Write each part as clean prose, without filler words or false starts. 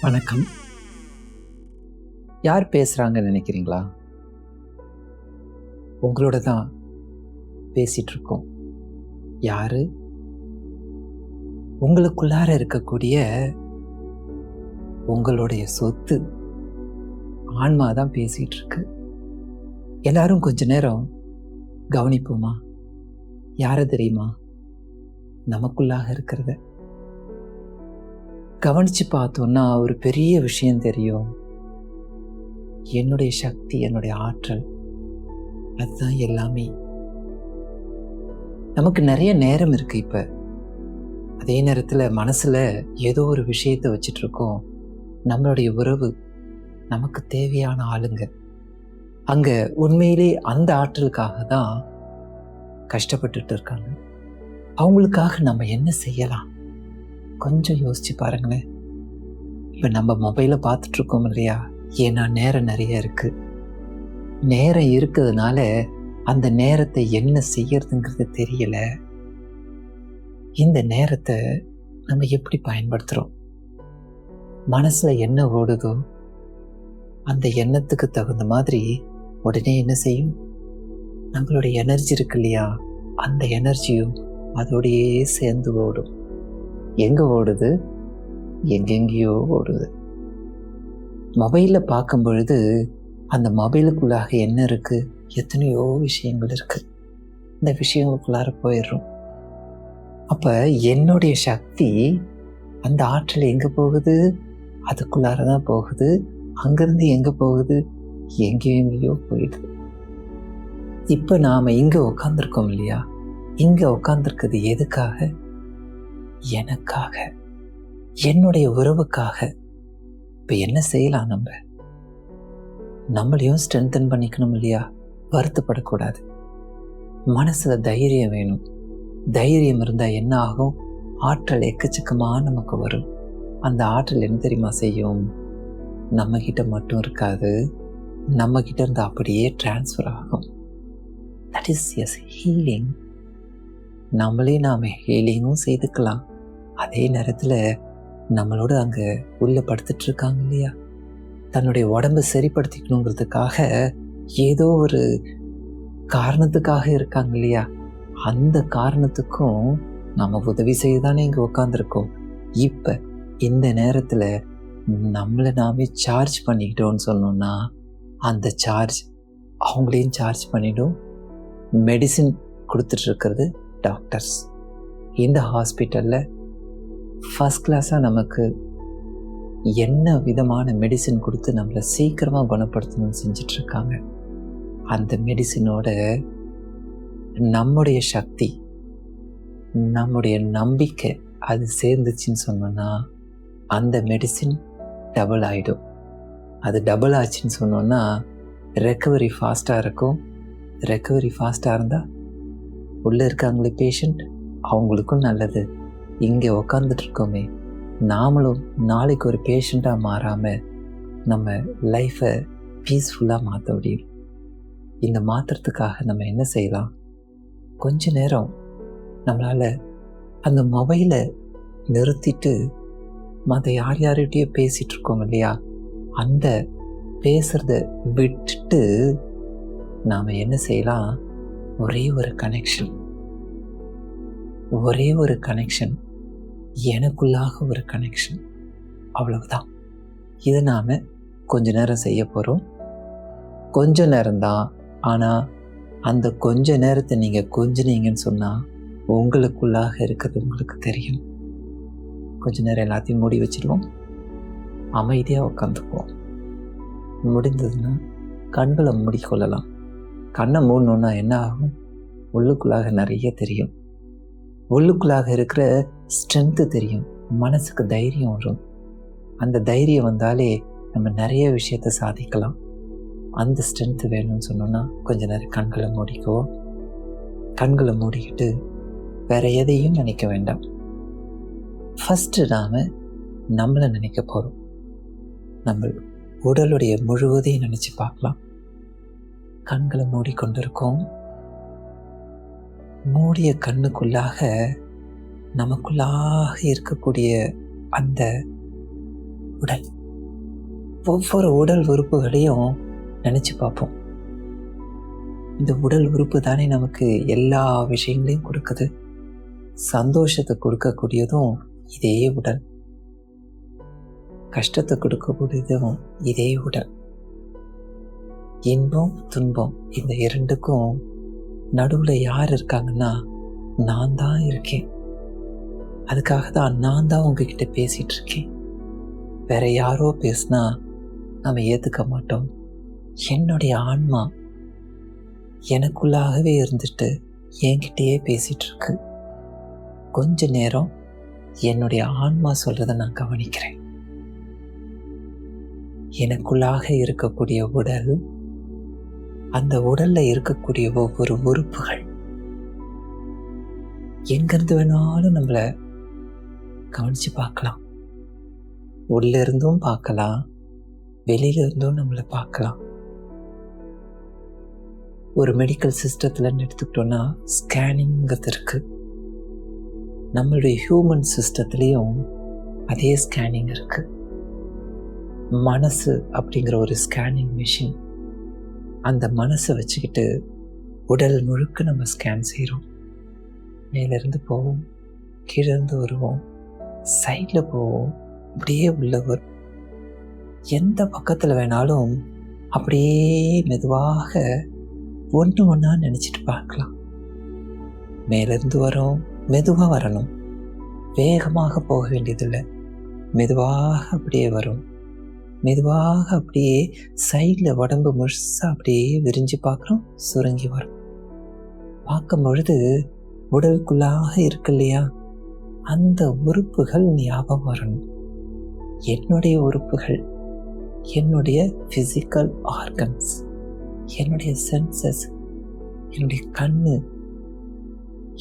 வணக்கம். யார் பேசுகிறாங்கன்னு நினைக்கிறீங்களா? உங்களோட தான் பேசிகிட்டு இருக்கோம். யார்? உங்களுக்குள்ளார இருக்கக்கூடிய உங்களுடைய சொத்து ஆன்மா தான் பேசிகிட்டு இருக்கு. எல்லாரும் கொஞ்ச நேரம் கவனிப்போமா? யாரை தெரியுமா? நமக்குள்ளாக இருக்கிறத கவனித்து பார்த்தோன்னா ஒரு பெரிய விஷயம் தெரியும். என்னுடைய சக்தி, என்னுடைய ஆற்றல், அதுதான் எல்லாமே. நமக்கு நிறைய நேரம் இருக்கு. இப்போ அதே நேரத்தில் மனசில் ஏதோ ஒரு விஷயத்தை வச்சுட்டு இருக்கோம். நம்மளுடைய உறவு, நமக்கு தேவையான ஆளுங்க அங்கே உண்மையிலே அந்த ஆற்றலுக்காக தான் கஷ்டப்பட்டுட்டு இருக்காங்க. அவங்களுக்காக நம்ம என்ன செய்யலாம்? கொஞ்சம் யோசிச்சு பாருங்களேன். இப்போ நம்ம மொபைலை பார்த்துட்டு இருக்கோம் இல்லையா? ஏன்னா நேரம் நிறைய இருக்கு. நேரம் இருக்கிறதுனால அந்த நேரத்தை என்ன செய்யறதுங்கிறது தெரியல. இந்த நேரத்தை நம்ம எப்படி பயன்படுத்துகிறோம்? மனசில் என்ன ஓடுதோ அந்த எண்ணத்துக்கு தகுந்த மாதிரி உடனே என்ன செய்யும்? நம்மளுடைய எனர்ஜி இருக்கு இல்லையா? அந்த எனர்ஜியும் அதோடையே சேர்ந்து ஓடும். எங்கே ஓடுது? எங்கெங்கேயோ ஓடுது. மொபைலில் பார்க்கும் பொழுது அந்த மொபைலுக்குள்ளாக என்ன இருக்குது? எத்தனையோ விஷயங்கள் இருக்குது. இந்த விஷயங்களுக்குள்ளார போயிடுறோம். அப்போ என்னுடைய சக்தி, அந்த ஆற்றல் எங்கே போகுது? அதுக்குள்ளார தான் போகுது. அங்கேருந்து எங்கே போகுது? எங்கேயோ போயிடுது. இப்போ நாம் இங்கே உட்காந்துருக்கோம் இல்லையா? இங்கே உட்காந்துருக்குது எதுக்காக? எனக்காக, என்னுடைய உறவுக்காக. இப்போ என்ன செய்யலாம்? நம்மளையும் ஸ்ட்ரென்தன் பண்ணிக்கணும் இல்லையா? வருத்தப்படக்கூடாது. மனசில் தைரியம் வேணும். தைரியம் இருந்தால் என்ன ஆகும்? ஆற்றல் எக்கச்சக்கமாக நமக்கு வரும். அந்த ஆற்றல் என்ன தெரியுமா செய்யும்? நம்மக்கிட்ட மட்டும் இருக்காது, நம்மக்கிட்ட இருந்து அப்படியே டிரான்ஸ்ஃபர் ஆகும். That is as healing. நம்மளே நாம் ஹீலிங்கும் செய்துக்கலாம். அதே நேரத்தில் நம்மளோட அங்கே உள்ள படுத்துட்டு இருக்காங்க இல்லையா? தன்னுடைய உடம்பை சரிப்படுத்திக்கணுங்கிறதுக்காக ஏதோ ஒரு காரணத்துக்காக இருக்காங்க இல்லையா? அந்த காரணத்துக்கும் நம்ம உதவி செய்ய தானே இங்கே உட்காந்துருக்கோம். இப்போ இந்த நேரத்தில் நம்மளை நாமே சார்ஜ் பண்ணிக்கிட்டோன்னு சொன்னோன்னா அந்த சார்ஜ் அவங்களையும் சார்ஜ் பண்ணிடும். மெடிசின் கொடுத்துட்ருக்கிறது டாக்டர்ஸ். இந்த ஹாஸ்பிட்டலில் ஃபஸ்ட் கிளாஸாக நமக்கு என்ன விதமான மெடிசின் கொடுத்து நம்மளை சீக்கிரமாக குணப்படுத்தணும்னு செஞ்சிட்ருக்காங்க. அந்த மெடிசினோட நம்முடைய சக்தி, நம்முடைய நம்பிக்கை அது சேர்ந்துச்சின்னு சொன்னோன்னா அந்த மெடிசின் டபுள் ஆகிடும். அது டபுள் ஆச்சுன்னு சொன்னோன்னா ரெக்கவரி ஃபாஸ்ட்டாக இருக்கும். ரெக்கவரி ஃபாஸ்ட்டாக இருந்தால் உள்ளே இருக்காங்களே பேஷண்ட், அவங்களுக்கும் நல்லது. இங்கே உக்காந்துட்ருக்கோமே நாமளும் நாளைக்கு ஒரு பேஷண்ட்டாக மாறாமல் நம்ம லைஃப்பை பீஸ்ஃபுல்லாக மாற்ற முடியும். இந்த மாற்றுறதுக்காக நம்ம என்ன செய்யலாம்? கொஞ்ச நேரம் நம்மளால் அந்த மொபைலை நிறுத்திட்டு மற்ற யார்கிட்டயோ பேசிகிட்டு இருக்கோம் இல்லையா? அந்த பேசுகிறத விட்டுட்டு நாம் என்ன செய்யலாம்? ஒரே ஒரு கனெக்ஷன், எனக்குள்ளாக ஒரு கனெக்ஷன், அவ்வளவுதான். இதை நாம் கொஞ்ச நேரம் செய்ய போகிறோம். கொஞ்ச நேரம்தான். ஆனால் அந்த கொஞ்ச நேரத்தை நீங்கள் கொஞ்சினீங்கன்னு சொன்னால் உங்களுக்குள்ளாக இருக்கிறது உங்களுக்கு தெரியும். கொஞ்ச நேரம் எல்லாத்தையும் மூடி வச்சிடுவோம். அமைதியாக உட்காந்துக்குவோம். முடிந்ததுன்னா கண்களை மூடிக்கொள்ளலாம். கண்ணை மூடணுன்னா என்ன ஆகும்? உள்ளுக்குள்ளாக நிறைய தெரியும். உள்ளுக்குள்ளாக இருக்கிற ஸ்ட்ரென்த்து தெரியும். மனசுக்கு தைரியம் வரும். அந்த தைரியம் வந்தாலே நம்ம நிறைய விஷயத்தை சாதிக்கலாம். அந்த ஸ்ட்ரென்த்து வேணும்னு சொன்னோன்னா கொஞ்ச நேரம் கண்களை மூடிக்குவோம். கண்களை மூடிக்கிட்டு வேறு எதையும் நினைக்க வேண்டாம். ஃபஸ்ட்டு நாம் நம்மளை நினைக்க போகிறோம். நம்ம உடலுடைய முழுவதையும் நினச்சி பார்க்கலாம். கண்களை மூடிக்கொண்டிருக்கோம். மூடிய கண்ணுக்குள்ளாக நமக்குள்ளாக இருக்கக்கூடிய அந்த உடல். ஒவ்வொரு உடல் உறுப்புகளையும் நினைச்சு பார்ப்போம். இந்த உடல் உறுப்பு தானே நமக்கு எல்லா விஷயங்களையும் கொடுக்குது. சந்தோஷத்தை கொடுக்கக்கூடியதும் இதே உடல், கஷ்டத்தை கொடுக்கக்கூடியதும் இதே உடல். இன்பம் துன்பம் இந்த இரண்டுக்கும் நடுவில் யார் இருக்காங்கன்னா நான் தான் இருக்கேன். அதுக்காக தான் நான் தான் உங்ககிட்ட பேசிட்டு இருக்கேன். வேற யாரோ பேசினா நம்ம ஏற்றுக்க மாட்டோம். என்னுடைய ஆன்மா எனக்குள்ளாகவே இருந்துட்டு என்கிட்டயே பேசிட்டு இருக்கு. கொஞ்ச நேரம் என்னுடைய ஆன்மா சொல்றதை நான் கவனிக்கிறேன். எனக்குள்ளாக இருக்கக்கூடிய உடல், அந்த உடல்ல இருக்கக்கூடிய ஒவ்வொரு உறுப்புகள் எங்கிருந்து வேணாலும் நம்மள கவனிச்சு பார்க்கலாம். உள்ள இருந்தும் பார்க்கலாம், வெளியில இருந்தும் நம்மளை பார்க்கலாம். ஒரு மெடிக்கல் சிஸ்டத்துல எடுத்துக்கிட்டோம்னா ஸ்கேனிங்கிறது இருக்கு. நம்மளுடைய ஹியூமன் சிஸ்டத்துலேயும் அதே ஸ்கேனிங் இருக்கு. மனசு அப்படிங்கிற ஒரு ஸ்கேனிங் மிஷின். அந்த மனசை வச்சுக்கிட்டு உடல் முழுக்க நம்ம ஸ்கேன் செய்கிறோம். மேலேருந்து போவோம், கீழே இருந்து வருவோம், சைடில் போவோம், அப்படியே உள்ள வரும். எந்த பக்கத்தில் வேணாலும் அப்படியே மெதுவாக ஒன்று ஒன்றா நினச்சிட்டு பார்க்கலாம். மேலேருந்து வரோம், மெதுவாக வரணும். வேகமாக போக வேண்டியதில்லை, மெதுவாக அப்படியே வரும். மெதுவாக அப்படியே சைடில் உடம்பு முழுசாக அப்படியே விரிஞ்சு பார்க்குறோம், சுருங்கி வரும். பார்க்கும் பொழுது உடலுக்குள்ளாக இருக்கு இல்லையா, அந்த உறுப்புகள் ஞாபகம் வரணும். என்னுடைய உறுப்புகள், என்னுடைய ஃபிசிக்கல் ஆர்கன்ஸ், என்னுடைய சென்சஸ், என்னுடைய கண்ணு,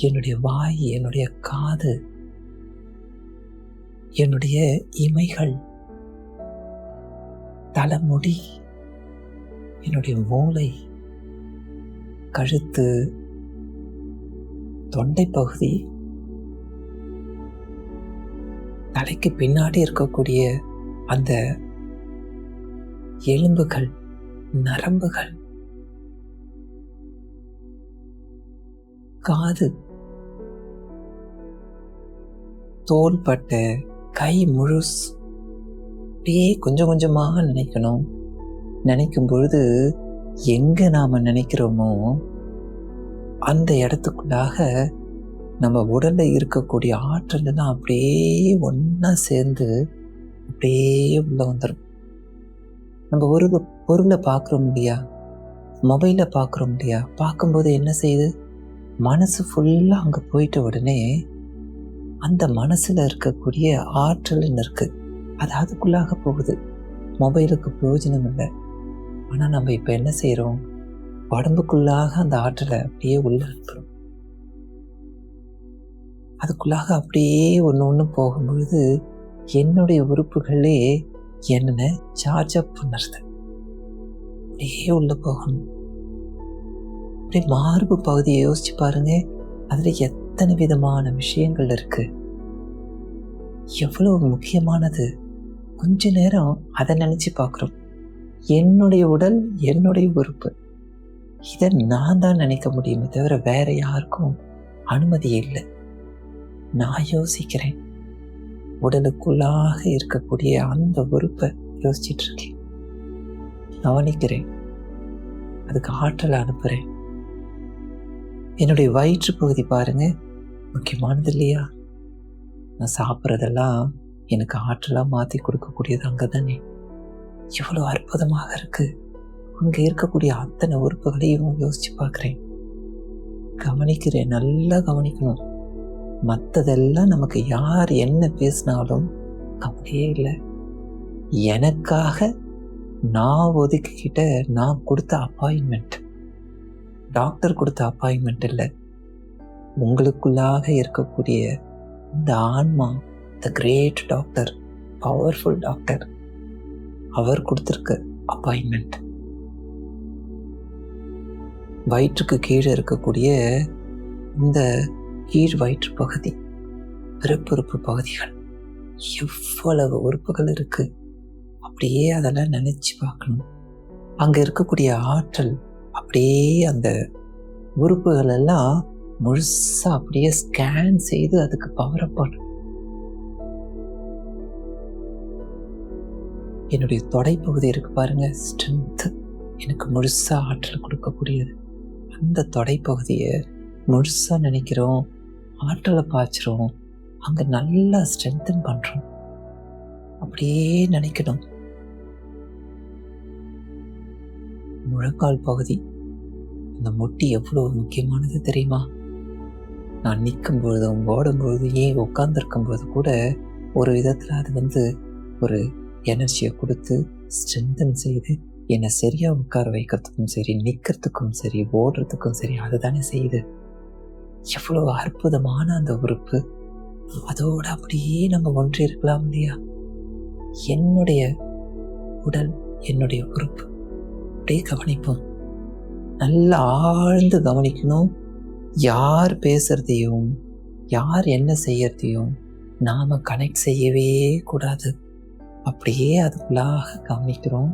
என்னுடைய வாய், என்னுடைய காது, என்னுடைய இமைகள், தலைமுடி, என்னுடைய மூளை, கழுத்து, தொண்டை பகுதி, தலைக்கு பின்னாடி இருக்கக்கூடிய அந்த எலும்புகள், நரம்புகள், காது, தோள்பட்டை, கை முழுசு அப்படியே கொஞ்சம் கொஞ்சமாக நினைக்கணும். நினைக்கும் பொழுது எங்கே நாம் நினைக்கிறோமோ அந்த இடத்துக்குள்ளாக நம்ம உடலில் இருக்கக்கூடிய ஆற்றல்லாம் அப்படியே ஒன்றா சேர்ந்து அப்படியே உள்ளே வந்துடும். நம்ம ஒரு பொருளை பார்க்குறோம் இல்லையா, மொபைலை பார்க்குறோம் இல்லையா, பார்க்கும்போது என்ன செய்யுது, மனசு ஃபுல்லாக அங்கே போயிட்ட உடனே அந்த மனசில் இருக்கக்கூடிய ஆற்றல்னு இருக்குது, அது அதுக்குள்ளாக போகுது. மொபைலுக்கு பிரயோஜனம் இல்லை. ஆனால் நம்ம இப்போ என்ன செய்கிறோம், உடம்புக்குள்ளாக அந்த ஆற்றலை அப்படியே உள்ள அனுப்புகிறோம். அதுக்குள்ளாக அப்படியே ஒன்று ஒன்று போகும்பொழுது என்னுடைய உறுப்புகளே என்னை சார்ஜ் அப் பண்ணுறது. அப்படியே உள்ளே போகணும். அப்படியே மார்பு பகுதியை யோசிச்சு பாருங்க, அதில் எத்தனை விதமான விஷயங்கள் இருக்குது, எவ்வளவு முக்கியமானது. கொஞ்ச நேரம் அதை நினச்சி பார்க்குறோம். என்னுடைய உடல், என்னுடைய உறுப்பு, இதை நான் தான் நினைக்க முடியுமே தவிர வேற யாருக்கும் அனுமதி இல்லை. நான் யோசிக்கிறேன், உடலுக்குள்ளாக இருக்கக்கூடிய அந்த உறுப்பை யோசிச்சுட்டு இருக்கேன், கவனிக்கிறேன், அதுக்கு ஆற்றலை அனுப்புகிறேன். என்னுடைய வயிற்று பகுதி பாருங்க, முக்கியமானது இல்லையா? நான் சாப்பிட்றதெல்லாம் எனக்கு ஆற்றலாக மாற்றி கொடுக்கக்கூடியது அங்கே தானே. எவ்வளோ அற்புதமாக இருக்குது. அங்கே இருக்கக்கூடிய அத்தனை உறுப்புகளையும் யோசித்து பார்க்குறேன், கவனிக்கிறேன். நல்லா கவனிக்கணும். மற்றதெல்லாம் நமக்கு யார் என்ன பேசினாலும் கவலையே இல்லை. எனக்காக நான் ஒதுக்கிக்கிட்ட, நான் கொடுத்த அப்பாயின்மெண்ட், டாக்டர் கொடுத்த அப்பாயின்மெண்ட் இல்லை. உங்களுக்குள்ளாக இருக்கக்கூடிய இந்த ஆன்மா, the great doctor, powerful doctor, அவர் கொடுத்துருக்க அப்பாயின்மெண்ட். வயிற்றுக்கு கீழே இருக்கக்கூடிய இந்த கீழ் வயிற்று பகுதி, பிறப்புறுப்பு பகுதிகள், எவ்வளவு உறுப்புகள் இருக்கு. அப்படியே அதெல்லாம் நினச்சி பார்க்கணும். அங்கே இருக்கக்கூடிய ஆற்றல் அப்படியே அந்த உறுப்புகள் எல்லாம் முழுசாக அப்படியே ஸ்கேன் செய்து அதுக்கு பவரப் பண்ணும். என்னுடைய தொடைப்பகுதி இருக்கு பாருங்க, ஸ்ட்ரென்த்து எனக்கு முழுசாக ஆற்றல் கொடுக்கக்கூடியது. அந்த தொடைப்பகுதியை முழுசாக நினைக்கிறோம், ஆற்றலை பாய்ச்சிரும், அங்கே நல்லா ஸ்ட்ரென்தன் பண்ணுறோம். அப்படியே நினைக்கணும். முழங்கால் பகுதி, இந்த முட்டி எவ்வளோ முக்கியமானது தெரியுமா? நான் நிற்கும் பொழுதும் ஓடும் பொழுது, ஏன் உட்கார்ந்துருக்கும் போது கூட ஒரு விதத்தில் அது ஒரு எனர்ஜியை கொடுத்து ஸ்ட்ரென்தன் செய்து என்னை சரியாக உட்கார வைக்கிறதுக்கும் சரி, நிற்கிறதுக்கும் சரி, ஓடுறதுக்கும் சரி, அதுதானே செய்யுது. எவ்வளோ அற்புதமான அந்த உறுப்பு. அதோடு அப்படியே நம்ம ஒன்றி இருக்கலாம் இல்லையா? என்னுடைய உடல், என்னுடைய உறுப்பு அப்படியே கவனிப்போம். நல்லா ஆழ்ந்து கவனிக்கணும். யார் பேசுறதையும், யார் என்ன செய்யறதையும் நாம் கனெக்ட் செய்யவே கூடாது. அப்படியே அதுக்குள்ளாக கவனிக்கிறோம்.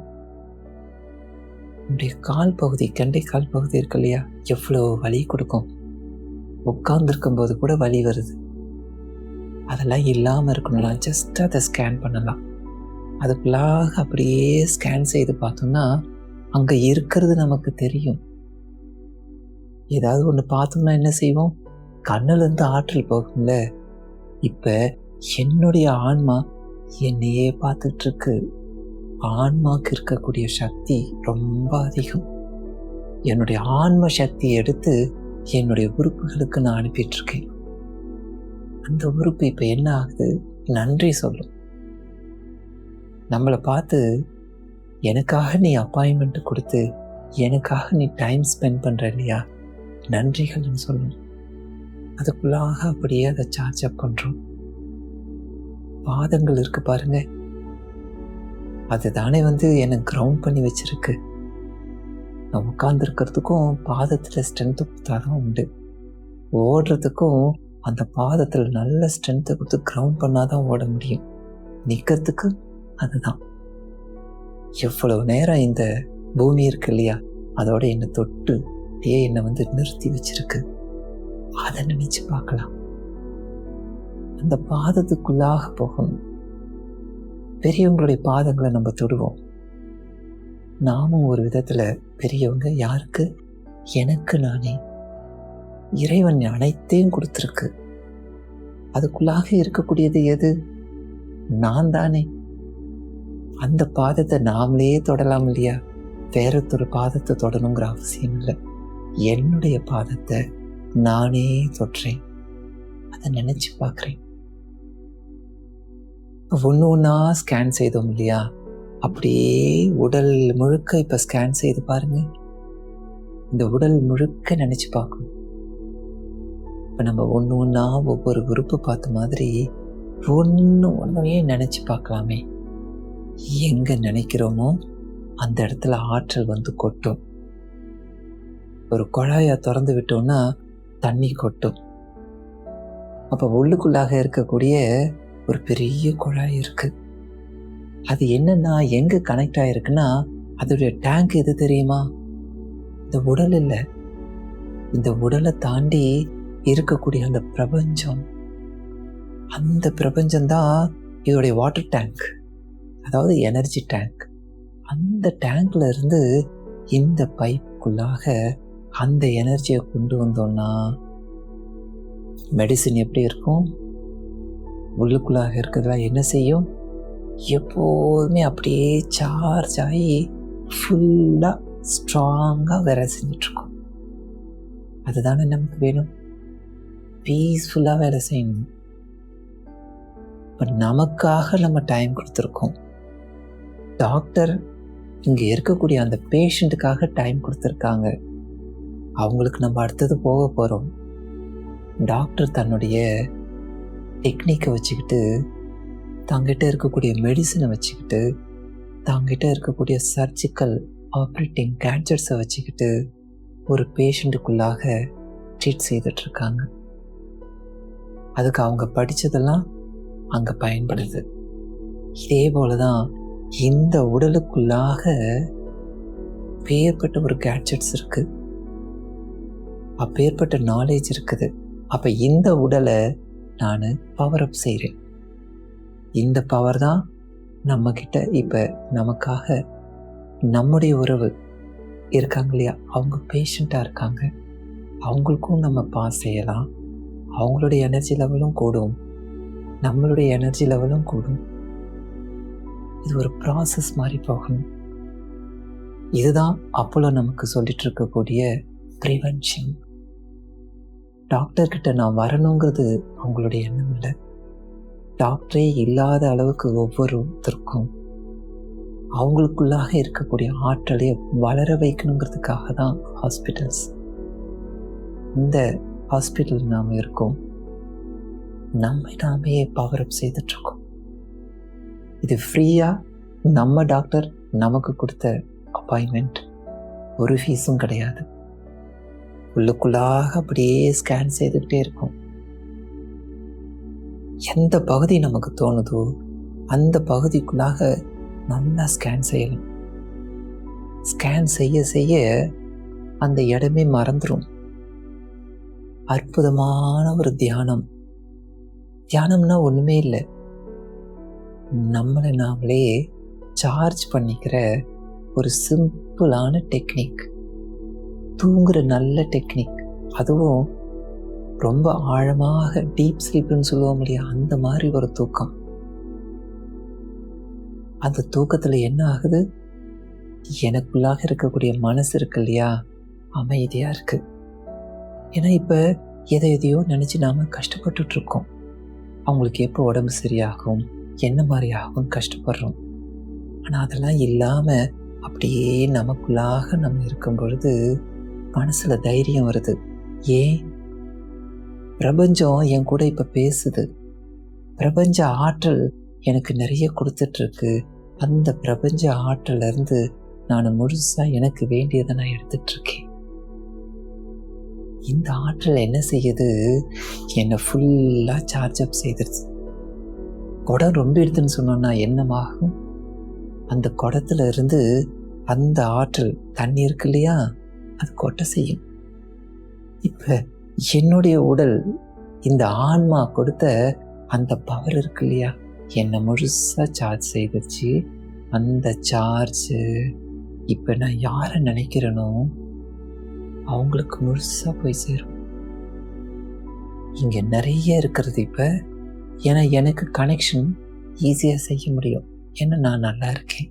நம்முடைய கால் பகுதி, கெண்டை கால் பகுதி இருக்கு இல்லையா, எவ்வளோ வலி கொடுக்கும். உட்கார்ந்துருக்கும் போது கூட வலி வருது. அதெல்லாம் இல்லாமல் இருக்கணும்னா ஜஸ்ட் அதை ஸ்கேன் பண்ணலாம். அதுக்குள்ளாக அப்படியே ஸ்கேன் செய்து பார்த்தோம்னா அங்கே இருக்கிறது நமக்கு தெரியும். ஏதாவது ஒன்று பார்த்தோம்னா என்ன செய்வோம்? கண்ணுலேருந்து ஆற்றல் போகும்ல. இப்போ என்னுடைய ஆன்மா என்னையே பார்த்துட்ருக்கு. ஆன்மாவுக்கு இருக்கக்கூடிய சக்தி ரொம்ப அதிகம். என்னுடைய ஆன்ம சக்தியை எடுத்து என்னுடைய உறுப்புகளுக்கு நான் அனுப்பிட்டுருக்கேன். அந்த உறுப்பு இப்போ என்ன ஆகுது? நன்றி சொல்லும். நம்மளை பார்த்து, எனக்காக நீ அப்பாயின்மெண்ட் கொடுத்து எனக்காக நீ டைம் ஸ்பெண்ட் பண்ணுற இல்லையா, நன்றிகள்னு சொல்லணும். அதுக்குள்ளாக அப்படியே அதை சார்ஜ் அப் பண்ணுறோம். பாதங்கள் இருக்கு பாருங்க, அதுதானே என்னை கிரவுண்ட் பண்ணி வச்சிருக்கு. நான் உட்கார்ந்துருக்கிறதுக்கும் பாதத்தில் ஸ்ட்ரென்த்து கொடுத்தாதான் உண்டு. ஓடுறதுக்கும் அந்த பாதத்தில் நல்ல ஸ்ட்ரென்த்தை கொடுத்து கிரவுண்ட் பண்ணாதான் ஓட முடியும். நிற்கிறதுக்கு அதுதான். எவ்வளவு நேரம் இந்த பூமி இருக்கு இல்லையா, அதோட என்னை தொட்டு என்னை நிறுத்தி வச்சிருக்கு. அதை நினைச்சு பார்க்கலாம். அந்த பாதத்துக்குள்ளாக போகணும். பெரியவங்களுடைய பாதங்களை நம்ம தொடுவோம். நாமும் ஒரு விதத்துல பெரியவங்க. யாருக்கு? எனக்கு நானே. இறைவன் அனைத்தையும் கொடுத்துருக்கு. அதுக்குள்ளாக இருக்கக்கூடியது எது? நான் தானே. அந்த பாதத்தை நாமளே தொடலாம் இல்லையா? வேறொரு பாதத்தை தொடணுங்கிற அவசியம் இல்லை. என்னுடைய பாதத்தை நானே தொடுறேன். அதை நினைச்சு பார்க்குறேன். ஒன்று ஒன்றா ஸ்கேன் செய்தோம் இல்லையா, அப்படியே உடல் முழுக்க இப்போ ஸ்கேன் செய்து பாருங்க. இந்த உடல் முழுக்க நினைச்சு பார்க்கணும். இப்போ நம்ம ஒன்று ஒன்றா ஒவ்வொரு உறுப்பு பார்த்த மாதிரி ஒன்றையே நினைச்சு பார்க்கலாமே. எங்க நினைக்கிறோமோ அந்த இடத்துல ஆற்றல் கொட்டும். ஒரு குழாயை திறந்து விட்டோம்னா தண்ணி கொட்டும். அப்போ உள்ளுக்குள்ளாக இருக்கக்கூடிய ஒரு பெரிய குழாய் இருக்கு. அது என்னன்னா எங்க கனெக்ட் ஆயிருக்குன்னா, அதோடைய டேங்க் எது தெரியுமா? இந்த உடல் இல்லை. இந்த உடலை தாண்டி இருக்கக்கூடிய அந்த பிரபஞ்சம், அந்த பிரபஞ்சம்தான் இதோடைய வாட்டர் டேங்க், அதாவது எனர்ஜி டேங்க். அந்த டேங்க்ல இருந்து இந்த பைப்புக்குள்ளாக அந்த எனர்ஜியை கொண்டு வந்தோம்னா மெடிசின் எப்படி இருக்கும்? உள்ளுக்குள்ளாக இருக்கிறதுலாம் என்ன செய்யும்? எப்போதுமே அப்படியே சார்ஜ் ஆகி ஃபுல்லாக ஸ்ட்ராங்காக வேலை செஞ்சிட்ருக்கோம். அதுதானே நமக்கு வேணும். பீஸ்ஃபுல்லாக வேலை செய்யணும். இப்போ நமக்காக நம்ம டைம் கொடுத்துருக்கோம். டாக்டர் இங்கே இருக்கக்கூடிய அந்த பேஷண்ட்டுக்காக டைம் கொடுத்துருக்காங்க. அவங்களுக்கு நம்ம அடுத்தது போக போகிறோம். டாக்டர் தன்னுடைய டெக்னிக்கை வச்சுக்கிட்டு, தங்கிட்ட இருக்கக்கூடிய மெடிசனை வச்சுக்கிட்டு, தங்கிட்ட இருக்கக்கூடிய சர்ஜிக்கல் ஆப்ரேட்டிங் கேட்ஜெட்ஸை வச்சுக்கிட்டு ஒரு பேஷண்ட்டுக்குள்ளாக ட்ரீட் செய்துட்ருக்காங்க. அதுக்கு அவங்க படித்ததெல்லாம் அங்கே பயன்படுது. இதே போல தான் இந்த உடலுக்குள்ளாக அப்பேற்பட்ட ஒரு கேட்ஜெட்ஸ் இருக்கு, அப்பேற்பட்ட நாலேஜ் இருக்குது. அப்போ இந்த உடலை நான் பவர் அப் செய்கிறேன். இந்த பவர் தான் நம்மக்கிட்ட இப்போ நமக்காக நம்முடைய உறவு இருக்காங்க இல்லையா, அவங்க பேஷண்ட்டாக இருக்காங்க, அவங்களுக்கும் நம்ம பாஸ் செய்யலாம். அவங்களுடைய எனர்ஜி லெவலும் கூடும், நம்மளுடைய எனர்ஜி லெவலும் கூடும். இது ஒரு ப்ராசஸ் மாதிரி போகணும். இதுதான் அப்போலோ நமக்கு சொல்லிட்டு இருக்கக்கூடிய ப்ரிவென்ஷன். டாக்டர்கிட்ட நான் வரணுங்கிறது அவங்களுடைய எண்ணம் இல்லை. டாக்டரே இல்லாத அளவுக்கு ஒவ்வொருத்தருக்கும் அவங்களுக்குள்ளாக இருக்கக்கூடிய ஆற்றலை வளர வைக்கணுங்கிறதுக்காக தான் ஹாஸ்பிட்டல்ஸ். இந்த ஹாஸ்பிட்டல் நாம் இருக்கோம், நம்மை நாமே பவர் அப் செய்துட்ருக்கோம். இது ஃப்ரீயாக நம்ம டாக்டர் நமக்கு கொடுத்த அப்பாயின்மெண்ட், ஒரு ஃபீஸும் கிடையாது. உள்ளுக்குள்ளாக அப்படியே ஸ்கேன் செய்துக்கிட்டே இருக்கும். எந்த பகுதி நமக்கு தோணுதோ அந்த பகுதிக்குள்ளாக நல்லா ஸ்கேன் செய்யலாம். ஸ்கேன் செய்ய செய்ய அந்த இடமே மறந்துடும். அற்புதமான ஒரு தியானம். தியானம்னா ஒன்றுமே இல்லை, நம்மளை நாமளே சார்ஜ் பண்ணிக்கிற ஒரு சிம்பிளான டெக்னிக், தூங்குற நல்ல டெக்னிக். அதுவும் ரொம்ப ஆழமாக டீப் ஸ்லீப்னு சொல்லுவோம் இல்லையா, அந்த மாதிரி ஒரு தூக்கம். அந்த தூக்கத்தில் என்ன ஆகுது, எனக்குள்ளாக இருக்கக்கூடிய மனசு இருக்கு இல்லையா, அமைதியாக இருக்குது. ஏன்னா இப்போ எதையோ நினச்சி நாம் கஷ்டப்பட்டுட்ருக்கோம். அவங்களுக்கு எப்போ உடம்பு சரியாகும், என்ன மாதிரி ஆகும் கஷ்டப்படுறோம். ஆனால் அதெல்லாம் இல்லாமல் அப்படியே நமக்குள்ளாக நம்ம இருக்கும் பொழுது மனசில் தைரியம் வருது. ஏன், பிரபஞ்சம் என் கூட இப்போ பேசுது, பிரபஞ்ச ஆற்றல் எனக்கு நிறைய கொடுத்துட்ருக்கு. அந்த பிரபஞ்ச ஆற்றலேருந்து நான் முழுசாக எனக்கு வேண்டியதை நான் எடுத்துட்ருக்கேன். இந்த ஆற்றல் என்ன செய்யுது, என்னை ஃபுல்லாக சார்ஜ் அப் செய்திருச்சு. குடம் ரொம்ப எடுத்துன்னு சொன்னோன்னா என்னமாகும், அந்த குடத்துல இருந்து அந்த ஆற்றல், தண்ணி இருக்கு இல்லையா, அது கொட்ட செய்யும். இப்போ என்னுடைய உடல், இந்த ஆன்மா கொடுத்த அந்த பவர் இருக்கு இல்லையா, என்னை முழுசாக சார்ஜ் செய்திருச்சு. அந்த சார்ஜு இப்போ நான் யாரை நினைக்கிறேனோ அவங்களுக்கு முழுசாக போய் சேரும். இங்கே நிறைய இருக்கிறது இப்போ. ஏன்னா எனக்கு கனெக்ஷன் ஈஸியாக செய்ய முடியும், ஏன்னா நான் நல்லா இருக்கேன்.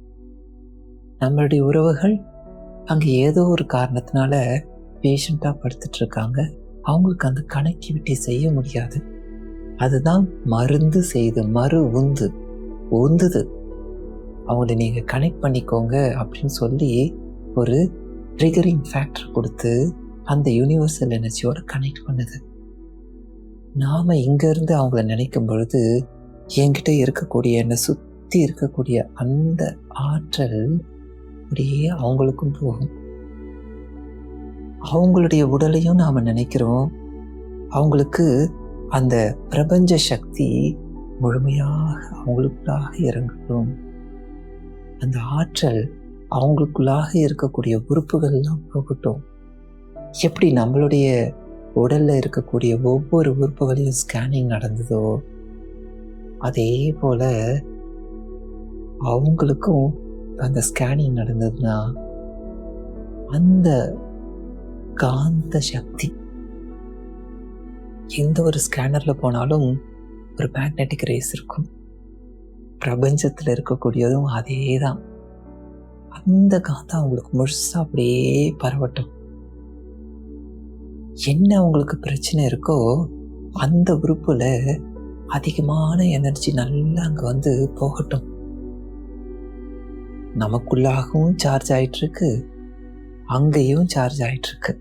நம்மளுடைய உறவுகள் அங்கே ஏதோ ஒரு காரணத்தினால பேஷண்ட்டாக படுத்துட்ருக்காங்க, அவங்களுக்கு அந்த கனெக்டிவிட்டி செய்ய முடியாது. அதுதான் மருந்து செய்து உந்துது அவங்கள நீங்கள் கனெக்ட் பண்ணிக்கோங்க அப்படின்னு சொல்லி ஒரு ட்ரிகரிங் ஃபேக்டர் கொடுத்து அந்த யூனிவர்சல் எனர்ஜியோட கனெக்ட் பண்ணுது. நாம் இங்கேருந்து அவங்கள நினைக்கும் பொழுது என்கிட்ட இருக்கக்கூடிய, என்னை சுற்றி இருக்கக்கூடிய அந்த ஆற்றல் அப்படியே அவங்களுக்கும் போகும். அவங்களுடைய உடலையும் நாம் நினைக்கிறோம், அவங்களுக்கு அந்த பிரபஞ்ச சக்தி முழுமையாக அவங்களுக்குள்ளாக இறங்கட்டும். அந்த ஆற்றல் அவங்களுக்குள்ளாக இருக்கக்கூடிய உறுப்புகள்லாம் போகட்டும். எப்படி நம்மளுடைய உடல்ல இருக்கக்கூடிய ஒவ்வொரு உறுப்புகளையும் ஸ்கேனிங் நடந்ததோ அதே போல அவங்களுக்கும் அந்த ஸ்கேனிங் நடந்ததுன்னா அந்த காந்த சக்தி எந்த ஒரு ஸ்கேனரில் போனாலும் ஒரு மேக்னெட்டிக் ரேஸ் இருக்கும். பிரபஞ்சத்தில் இருக்கக்கூடியதும் அதே தான். அந்த காந்தம் அவங்களுக்கு முழுசாக அப்படியே பரவட்டும். என்ன அவங்களுக்கு பிரச்சனை இருக்கோ அந்த உறுப்புல அதிகமான எனர்ஜி நல்லா அங்கே வந்து போகட்டும். நமக்குள்ளாகவும் சார்ஜ் ஆகிட்டுருக்கு, அங்கேயும் சார்ஜ் ஆகிட்டுருக்கு.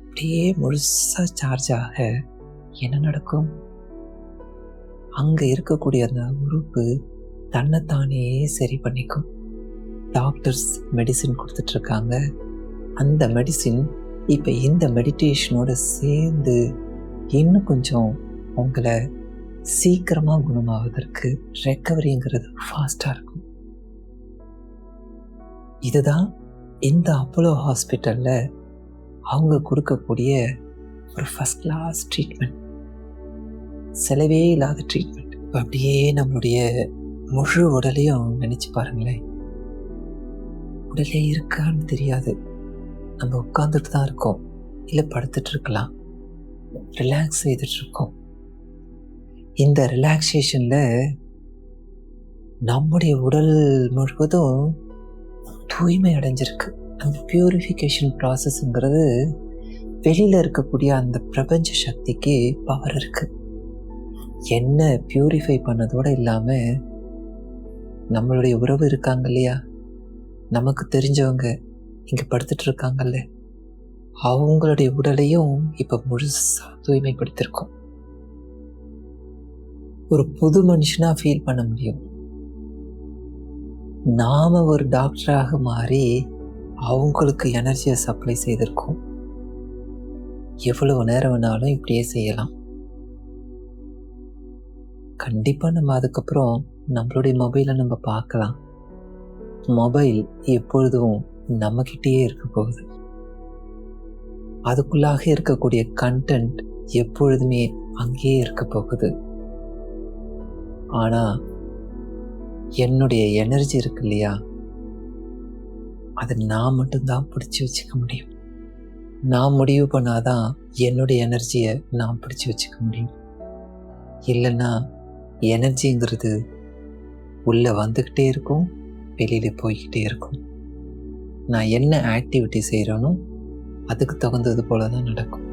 அப்படியே முழுசாக சார்ஜ் ஆக என்ன நடக்கும், அங்கே இருக்கக்கூடிய அந்த உறுப்பு தன்னைத்தானே சரி பண்ணிக்கும். டாக்டர்ஸ் மெடிசின் கொடுத்துட்ருக்காங்க. அந்த மெடிசின் இப்போ இந்த மெடிடேஷனோட சேர்ந்து இன்னும் கொஞ்சம் உங்களை சீக்கிரமாக குணமாவதற்கு ரெக்கவரிங்கிறது ஃபாஸ்ட்டாக இருக்கும். இதுதான் இந்த அப்போலோ ஹாஸ்பிட்டலில் அவங்க கொடுக்கக்கூடிய ஒரு ஃபஸ்ட் கிளாஸ் ட்ரீட்மெண்ட், செலவே இல்லாத ட்ரீட்மெண்ட். இப்போ அப்படியே நம்மளுடைய முழு உடலையும் நினச்சி பாருங்களேன். உடலே இருக்கான்னு தெரியாது, நம்ம உட்காந்துட்டு தான் இருக்கோம், இல்லை படுத்துட்டு இருக்கலாம், ரிலாக்ஸ் செய்துட்டு இருக்கோம். இந்த ரிலாக்ஸேஷனில் நம்முடைய உடல் முழுவதும் தூய்மை அடைஞ்சிருக்கு. அந்த பியூரிஃபிகேஷன் ப்ராசஸ்ங்கிறது வெளியில் இருக்கக்கூடிய அந்த பிரபஞ்ச சக்திக்கு பவர் இருக்கு. என்ன பியூரிஃபை பண்ணதோடு இல்லாமல் நம்மளுடைய உறவு இருக்காங்க இல்லையா, நமக்கு தெரிஞ்சவங்க இங்கே படுத்துட்டு இருக்காங்கல்ல, அவங்களுடைய உடலையும் இப்போ முழுசாக தூய்மைப்படுத்திருக்கோம். ஒரு புது மனுஷனாக ஃபீல் பண்ண முடியும். நாம் ஒரு டாக்டராக மாறி அவங்களுக்கு எனர்ஜியை சப்ளை செய்திருக்கோம். எவ்வளவு நேரம் வேணாலும் இப்படியே செய்யலாம். கண்டிப்பாக நம்ம அதுக்கப்புறம் நம்மளுடைய மொபைலை நம்ம பார்க்கலாம். மொபைல் எப்பொழுதும் நம்மக்கிட்டேயே இருக்க போகுது. அதுக்குள்ளாக இருக்கக்கூடிய கண்டென்ட் எப்பொழுதுமே அங்கேயே இருக்க போகுது. ஆனால் என்னுடைய எனர்ஜி இருக்கு இல்லையா, அதை நான் மட்டும்தான் பிடிச்சி வச்சுக்க முடியும். நான் முடிவு பண்ணாதான் என்னுடைய எனர்ஜியை நான் பிடிச்சி வச்சுக்க முடியும். இல்லைன்னா எனர்ஜிங்கிறது உள்ளே வந்துக்கிட்டே இருக்கும், வெளியில் போய்கிட்டே இருக்கும். நான் என்ன ஆக்டிவிட்டி செய்கிறேனோ அதுக்கு தகுந்தது போல தான் நடக்கும்.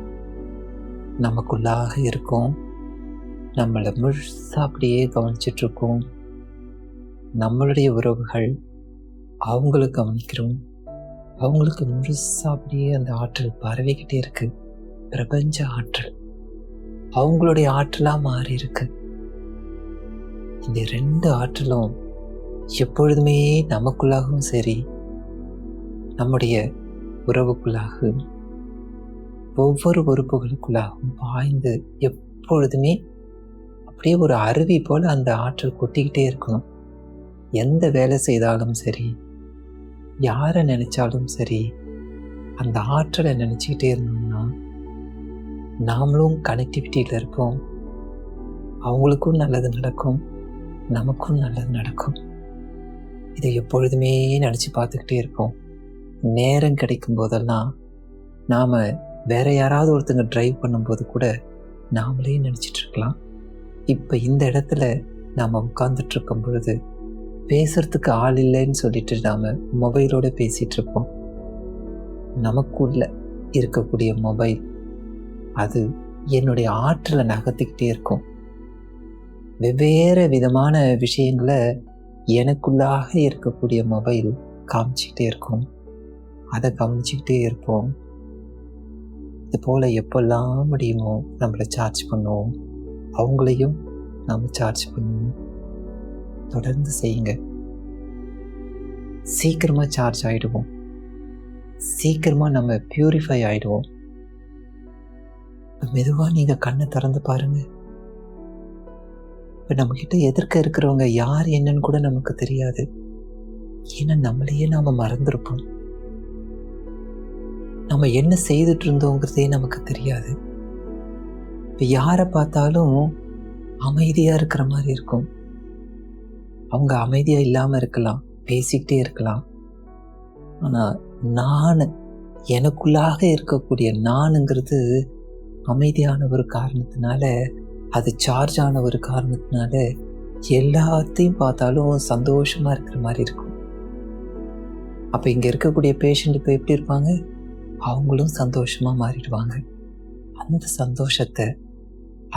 நமக்குள்ளாக இருக்கும், நம்மளை முழுசாக அப்படியே கவனிச்சிட்ருக்கோம். நம்மளுடைய உறவுகள் அவங்கள கவனிக்கிறோம். அவங்களுக்கு முழுசாக அப்படியே அந்த ஆற்றல் பரவிக்கிட்டே இருக்கு. பிரபஞ்ச ஆற்றல் அவங்களுடைய ஆற்றலாக மாறி இருக்கு. இந்த 2 ஆற்றலும் எப்பொழுதுமே நமக்குள்ளாகவும் சரி, நம்முடைய உறவுக்குள்ளாகவும் ஒவ்வொரு உறுப்புகளுக்குள்ளாகவும் பாய்ந்து எப்பொழுதுமே அப்படியே ஒரு அருவி போல் அந்த ஆற்றல் கொட்டிக்கிட்டே இருக்கணும். எந்த வேலை செய்தாலும் சரி, யாரை நினைச்சாலும் சரி, அந்த ஆற்றலை நினச்சிக்கிட்டே இருந்தோம்னா நாமளும் கனெக்டிவிட்டியில் இருப்போம். அவங்களுக்கும் நல்லது நடக்கும், நமக்கும் நல்லது நடக்கும். இதை எப்பொழுதுமே நினச்சி பார்த்துக்கிட்டே இருப்போம். நேரம் கிடைக்கும் போதெல்லாம் நாம் வேற யாராவது ஒருத்தங்க டிரைவ் பண்ணும்போது கூட நாமளே நினச்சிட்ருக்கலாம். இப்போ இந்த இடத்துல நாம் உட்கார்ந்துட்டுருக்கும் பொழுது பேசுகிறதுக்கு ஆள் இல்லைன்னு சொல்லிட்டு நாம் மொபைலோடு பேசிகிட்ருப்போம். நமக்குள்ள இருக்கக்கூடிய மொபைல் அது என்னுடைய ஆற்றலை நகர்த்திக்கிட்டே இருக்கும். வெவ்வேறு விதமான விஷயங்களை எனக்குள்ளாக இருக்கக்கூடிய மொபைல் காமிச்சிக்கிட்டே இருக்கும். அதை கவனிச்சிக்கிட்டே இருப்போம். இது போல் எப்பெல்லாம் முடியுமோ நம்மளை சார்ஜ் பண்ணுவோம், அவங்களையும் நாம் சார்ஜ் பண்ணுவோம். தொடர்ந்து செய்யுங்க. சீக்கிரமாக சார்ஜ் ஆகிடுவோம், சீக்கிரமாக நம்ம பியூரிஃபை ஆகிடுவோம். மெதுவாக நீங்கள் கண்ணை திறந்து பாருங்கள். இப்போ நம்மக்கிட்ட எதிர்க்க இருக்கிறவங்க யார் என்னன்னு கூட நமக்கு தெரியாது. ஏன்னா நம்மளையே நாம் மறந்துருப்போம். நம்ம என்ன செய்துட்டு இருந்தோங்கிறதே நமக்கு தெரியாது. இப்போ யாரை பார்த்தாலும் அமைதியாக இருக்கிற மாதிரி இருக்கும். அவங்க அமைதியாக இல்லாமல் இருக்கலாம், பேசிக்கிட்டே இருக்கலாம். ஆனால் நான், எனக்குள்ளாக இருக்கக்கூடிய நானுங்கிறது அமைதியான ஒரு காரணத்தினால, அது சார்ஜ் ஆன ஒரு காரணத்தினால எல்லாத்தையும் பார்த்தாலும் சந்தோஷமாக இருக்கிற மாதிரி இருக்கும். அப்போ இங்கே இருக்கக்கூடிய பேஷண்ட் இப்போ எப்படி இருப்பாங்க? அவங்களும் சந்தோஷமாக மாறிடுவாங்க. அந்த சந்தோஷத்தை,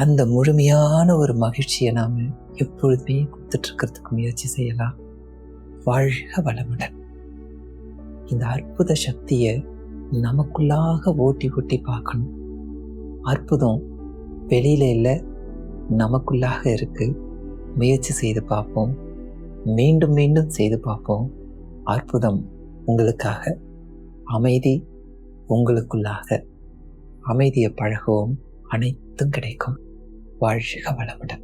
அந்த முழுமையான ஒரு மகிழ்ச்சியை நாம் எப்பொழுதுமே கொடுத்துட்ருக்கிறதுக்கு முயற்சி செய்யலாம். வாழ்க வளமுடன். இந்த அற்புத சக்தியை நமக்குள்ளாக ஓட்டி ஓட்டி பார்க்கணும். அற்புதம் வெளியில இல்லை, நமக்குள்ளாக இருக்கு. முயற்சி செய்து பார்ப்போம், மீண்டும் மீண்டும் செய்து பார்ப்போம். அற்புதம் உங்களுக்காக. அமைதி உங்களுக்குள்ளாக. அமைதியை பழகுவோம், அனைத்தும் கிடைக்கும். வாழ்க வளமுடன்.